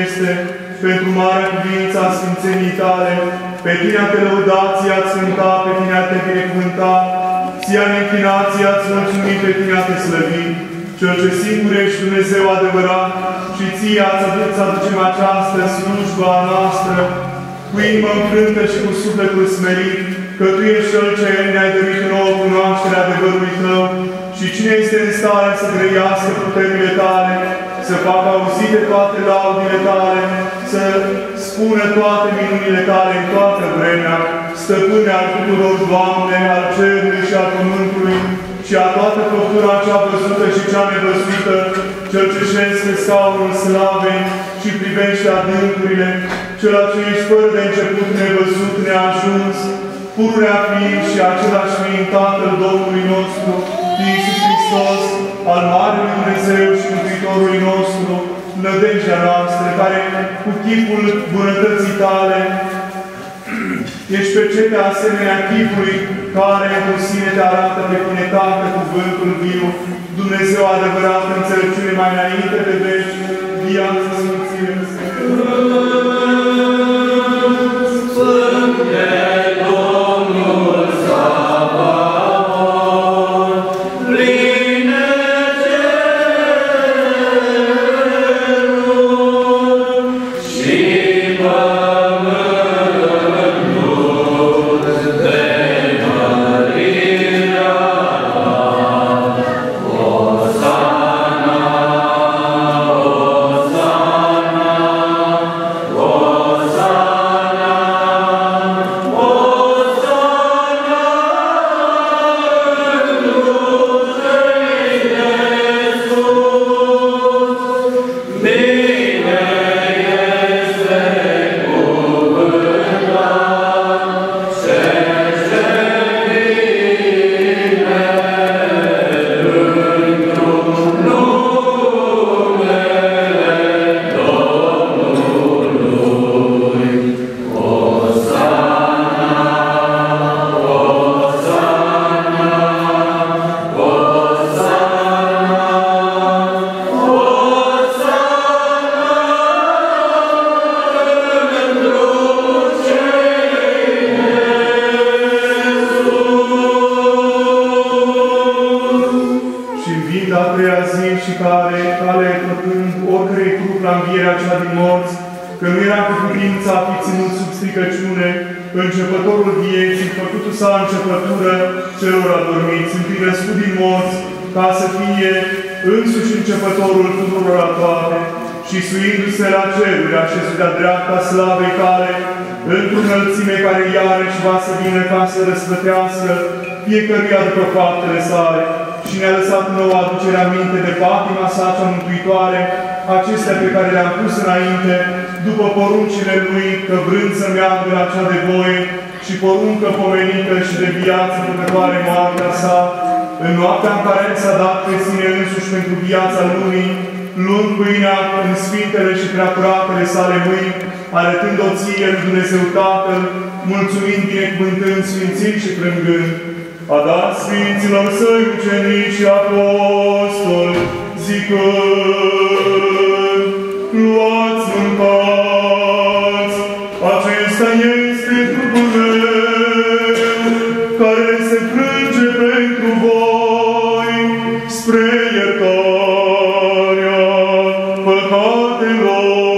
este, pentru marea cuvință a sfințenii tale, pe tine a te lăuda, ți a țânta, pe tine a te binecuvânta, ți a ne închina, ți a ți mulțumi, pe tine a te slăvi, Cel ce singur ești Dumnezeu adevărat, și ție să aducem această slujbă a noastră, cu inimă înfrântă și cu sufletul smerit, că Tu ești Cel ce ne-ai dăruit nouă cunoașterea adevărului Tău, și cine este în stare să grăiască puterile Tale, să facă auzite toate laudile Tale, să spună toate minunile Tale în toată vremea, Stăpâne al tuturor, Doamne, al cerului și al pământului, și a toată făptura cea văzută și cea nevăzută, Cel ce șezi pe scaunul slavei și privește adâncurile, Cel ce ești fără de început, nevăzut, neajuns, pururea fiind și același fiind Tatăl Domnului nostru, Iisus Hristos, al Marelui Dumnezeu și Mântuitorului nostru, nădejdea noastră, care cu chipul bunătății Tale ești percepe asemenea chipului care în sine te arată pe tine, Tată, cuvântul viu, Dumnezeu adevărat, înțelepciune mai înainte de veci, viață, sfințire, Începătorul vieții, făcutul sa începătură celor adormiți, întâi născut din morți, ca să fie însuși începătorul tuturor toate, și suindu-se la ceruri, așezut de-a dreapta slavei Tale, într-o înălțime care iarăși va să vină ca să răsplătească fiecăruia după faptele sale, și ne-a lăsat nouă aducerea minte de patima sa cea mântuitoare, acestea pe care le-am pus înainte, după poruncile Lui, că vrând să meargă la cea de voie și poruncă pomenită și de viață făcătoare moartea sa, în noaptea în care s-a dat pe sine însuși pentru viața lumii, luând pâinea în sfintele și preacuratele sale mâini, arătând-o ție lui Dumnezeu Tatăl, mulțumind, binecuvântând, sfințind și plângând, a dat Sfinților Săi ucenici și apostoli, zicând, luați, mâncați, acesta este trupul meu, care se frânge pentru voi, spre iertarea păcatelor.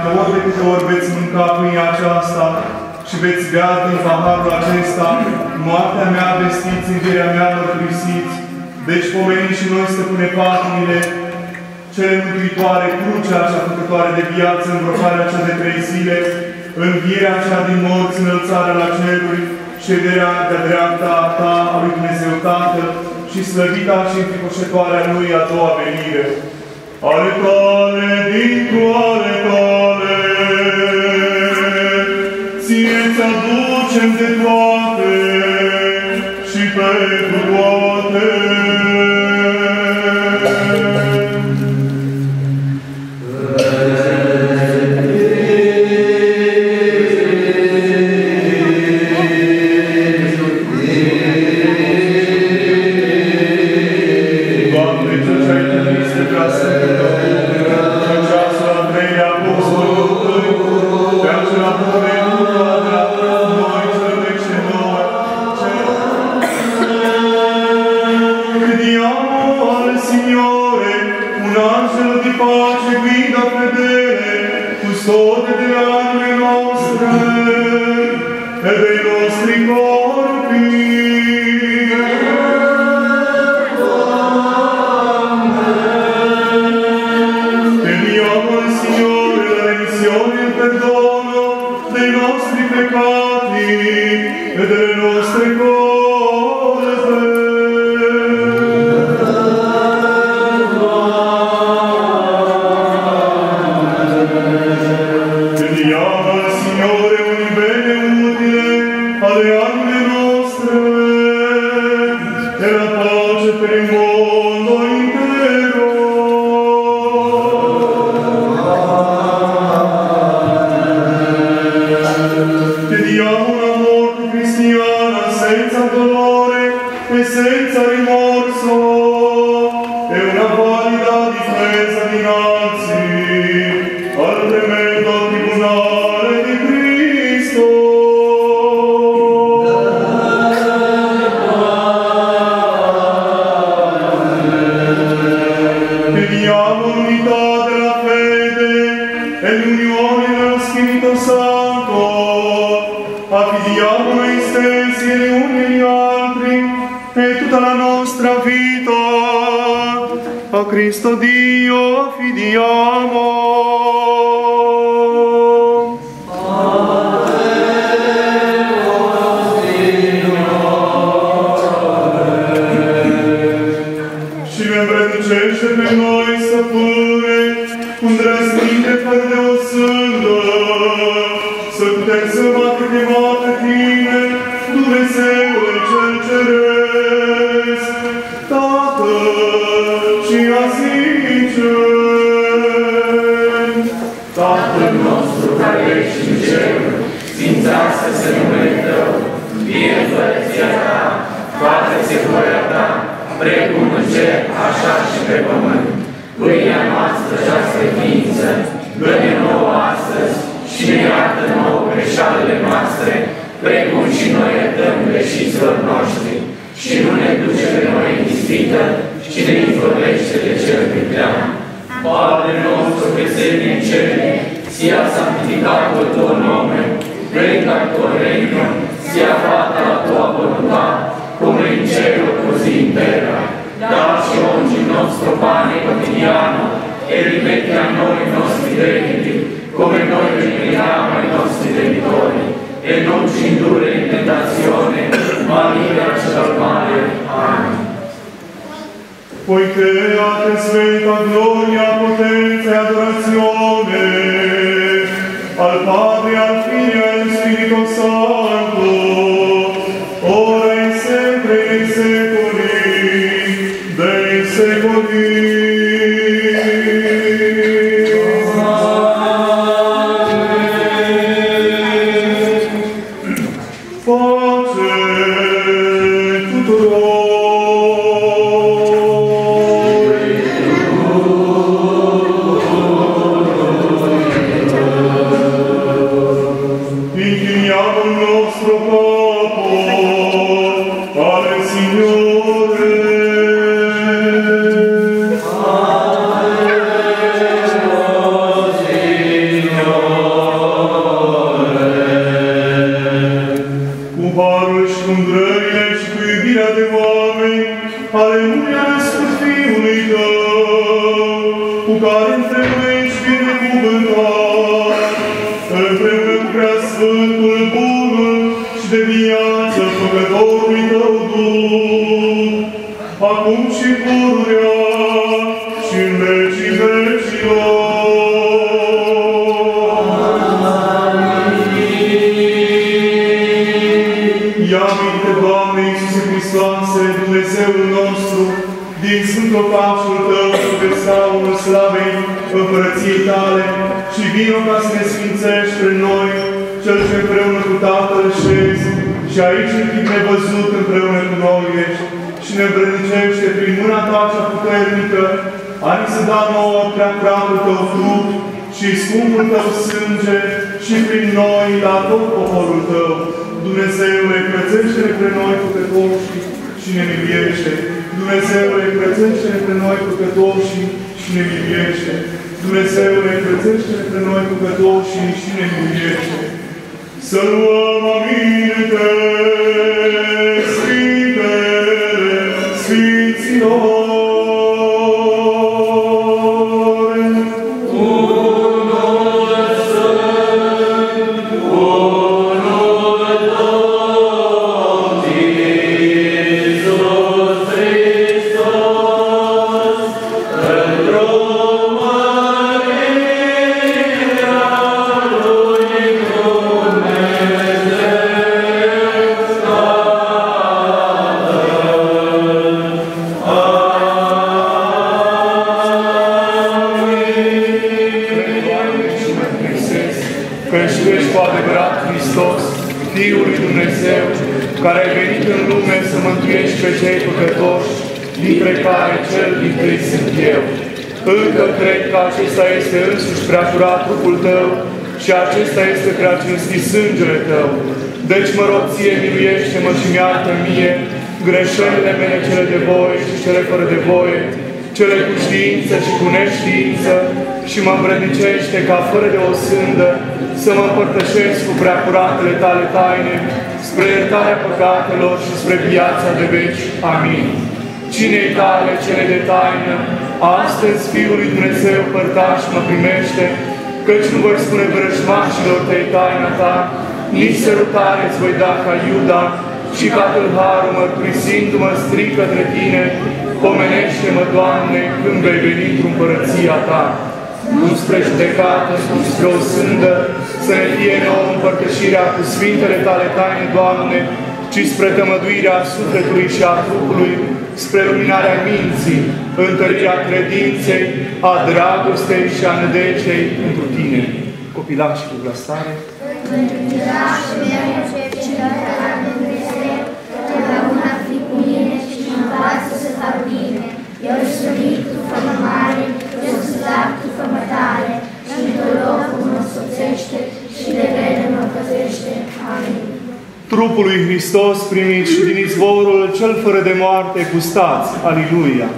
că ori de câte ori veți mânca pâinea aceasta și veți bea din paharul acesta, moartea mea vestiți, învierea mea mărturisiți. Deci pomeniți și noi, stăpâne patimile, cele mântuitoare, crucea cea făcătoare de viață, învrocarea cea de 3 zile, învierea cea din morți, înălțarea la ceruri, șederea de-a dreapta a ta, a lui Dumnezeu Tatăl, și slăvita și înfricoșătoarea lui a doua venire. Ale tale, dintr-o ale tale, ție-ți aducem de toate și pentru toate. Cristo Dio fidiamo. Și ne îmbrățișește pe noi, stăpâne, cu îndrăznire fără de o sândă, să putem să mă pe tine, Dumnezeule cel ceresc, Tatăl și a zice: Tatăl nostru care ești în cer, sfințească-se numele Tău, vie împărăția Ta, facă-se voia Ta, precum în cer, așa și pe pământ. Pâinea noastră cea sfătință, dă-ne nouă astăzi și ne iartă nouă greșalele noastre, precum și noi iertăm greșiților noștri. Și nu ne duce pe noi în ispită, ci ne izbăvește de cel viclean. Padre nostru che sei in cieli, sia santificato il tuo nome, venga il tuo regno, sia fatta la tua volontà, come in cielo così in terra. Dacci oggi il nostro pane quotidiano e rimetti a noi i nostri debiti, come noi rimettiamo ai nostri debitori. E non ci indurre in tentazione, ma liberaci dal male. Amen. Poiché a te sventa gloria, potenza e adorazione, al Padre, al Figlio e al Spirito Santo, ora e sempre e nei secoli dei secoli. Inchiniamo noi care nu i-a născut Fiului Tău, cu care întrebuiești binecuvântat, împreună cu Preasfântul, Bunul și de viață Făcătorului Tău Duh, acum și pururea și în vecii vecilor. Ia aminte, Doamne Iisuse Hristoase, Dumnezeul nostru, din Sfântul Pașul Tău și pe scaunul slavei Împărăției Tale și vino ca să ne sfințești prin noi, Cel ce împreună cu Tatăl șezi și aici în chip nevăzut împreună cu noi ești și ne îmbrănicește prin mâna Ta cea puternică, ani să da nouă prea curatul Tău trup și scumpul Tău sânge și prin noi la tot poporul Tău. Dumnezeule, curățește-ne pre noi păcătoși și ne miluiește. Dumnezeule, curățește-ne pre noi păcătoși și ne miluiește. Dumnezeule, curățește-ne pre noi păcătoși și ne miluiește. Să luăm aminte, Sfintele Sfinților. Care ai venit în lume să mântuiești pe cei păcătoși, dintre care cel dintâi sunt eu. Încă cred că acesta este însuși prea curat trupul Tău și acesta este prea cinstit sângele Tău. Deci mă rog Ție, miluiește-mă și mi-arată mie greșelile mele cele de voie și cele fără de voie, cele cu știință și cu neștiință, și mă îmbrădnicește ca fără de o sândă să mă împărtășesc cu prea curatele Tale taine, spre iertarea păcatelor și spre viața de veci. Amin. Cinei Tale cele de taină, astăzi Fiul lui Dumnezeu părtaș mă primește, căci nu voi spune vrăjmașilor Tăi taina Ta, nici sărutare îți voi da ca Iuda, și ca tâlharul mărturisindu-mă stric către Tine, pomenește-mă, Doamne, când vei veni într-o împărăția Ta. Nu spre judecată, nu spre o sândă, să ne fie nouă împărtășirea cu Sfintele Tale taine, Doamne, ci spre tămăduirea sufletului și a trupului, spre luminarea minții, întărirea credinței, a dragostei și a nădejdei pentru Tine. Copilași cu glasare. Totdeauna fi cu mine și mă învață să fac bine. Eu sunt Tu, fă-mă mare, eu sunt slab, Tu, fă-mă tare, și într-o locul mă însoțește și de vreme mă păzește. Amin. Trupul lui Hristos primit și din izvorul cel fără de moarte gustați. Aliluia!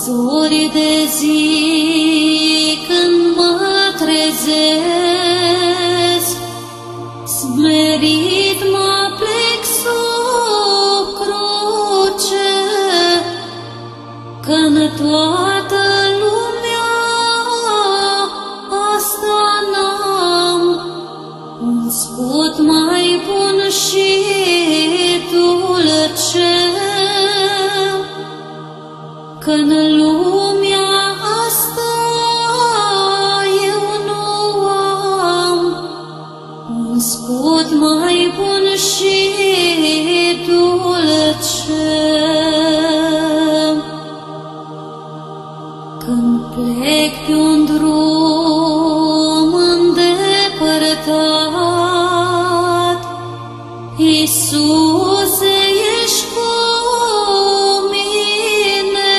Zori de zi când mă trezesc, toată lumea, asta n-am, un scut mai bun și dulce, că-n lumea asta eu nu am, un scut mai bun și dulce. Când plec pe un drum îndepărtat, Iisuse, ești cu mine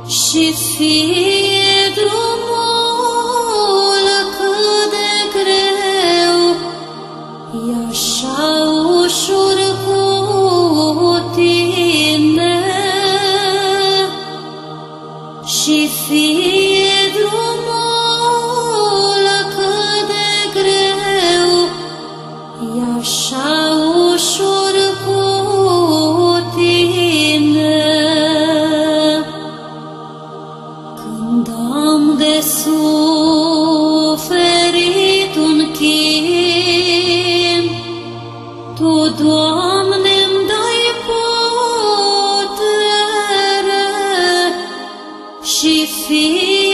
și fie drumul cât de greu, e așa ușor cu tine. Și fie drumul cât de greu, e așa ușor cu tine. Când am de suferit un chin, Tu, Doamne-mi dai putere și fie